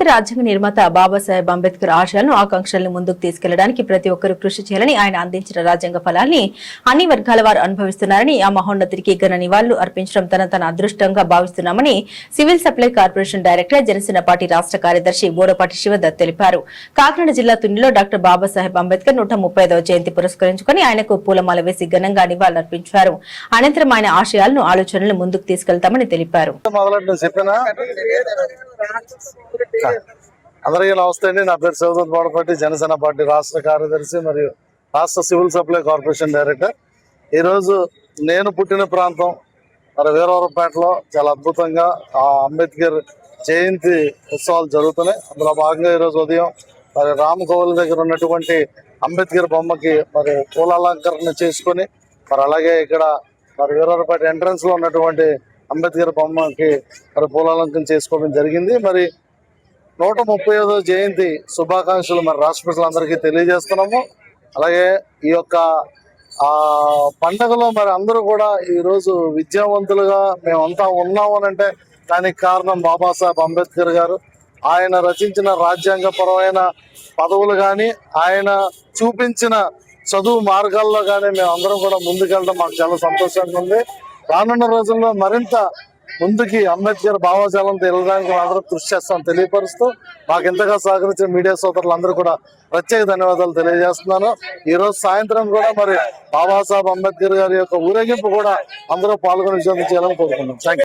రాజ్యాంగ నిర్మాత బాబాసాహెబ్ అంబేద్కర్ ఆశయాలను ఆకాంక్షలను ముందుకు తీసుకెళ్లడానికి ప్రతి ఒక్కరూ కృషి చేయాలని ఆయన అందించిన రాజ్యాంగ ఫలాన్ని అన్ని వర్గాల వారు అనుభవిస్తున్నారని ఆ మహోన్నతుడికి ఘన నివాళులు అర్పించడం తన అదృష్టంగా భావిస్తున్నామని civil supply corporation director Janasena party రాష్ట్ర కార్యదర్శి బోడపాటి శివదత్ తెలిపారు. కాకినాడ జిల్లా తునిలో డాక్టర్ బాబాసాహెబ్ అంబేద్కర్ 135వ జయంతి పురస్కరించుకుని ఆయనకు పూలమాల వేసి ఘనంగా నివాళులర్పించారు. అనంతరం ఆయన ఆశయాలను ఆలోచనలు ముందుకు తీసుకెళ్తామని తెలిపారు. అందరికీ నమస్తే అండి. నా పేరు శివదత్ బోడపాటి, జనసేన పార్టీ రాష్ట్ర కార్యదర్శి మరియు రాష్ట్ర సివిల్ సప్లై కార్పొరేషన్ డైరెక్టర్. ఈరోజు నేను పుట్టిన ప్రాంతం మరి వీరవరపేటలో చాలా అద్భుతంగా ఆ అంబేద్కర్ జయంతి ఉత్సవాలు జరుగుతున్నాయి. అందులో భాగంగా ఈరోజు ఉదయం మరి రామకోవలి దగ్గర ఉన్నటువంటి అంబేద్కర్ బొమ్మకి మరి పూలాలంకరణ చేసుకొని మరి అలాగే ఇక్కడ మరి వీరవరపేట ఎంట్రన్స్ లో ఉన్నటువంటి అంబేద్కర్ బొమ్మకి మరి పూలాలంకరణ చేసుకోవడం జరిగింది. మరి 135వ జయంతి శుభాకాంక్షలు మరి రాష్ట్ర ప్రజలందరికీ తెలియజేస్తున్నాము. అలాగే ఈ యొక్క పండగలో మరి అందరూ కూడా ఈరోజు విద్యావంతులుగా మేమంతా ఉన్నాము అంటే దానికి కారణం బాబాసాహెబ్ అంబేద్కర్ గారు. ఆయన రచించిన రాజ్యాంగపరమైన పదవులు కానీ ఆయన చూపించిన చదువు మార్గాల్లో కానీ మేము అందరం కూడా ముందుకెళ్ళడం మాకు చాలా సంతోషంగా ఉంది. రానున్న రోజుల్లో మరింత ముందుకి అంబేద్కర్ భావజాలంతో వెళ్ళడానికి అందరూ కృషి చేస్తామని తెలియపరుస్తూ మాకు ఎంతగా సహకరించిన మీడియా సోదరులందరూ కూడా ప్రత్యేక ధన్యవాదాలు తెలియజేస్తున్నాను. ఈ రోజు సాయంత్రం కూడా మరి బాబాసాహెబ్ అంబేద్కర్ గారి యొక్క ఊరేగింపు కూడా అందరూ పాల్గొని చేయాలని కోరుకుంటున్నాం. Thank you.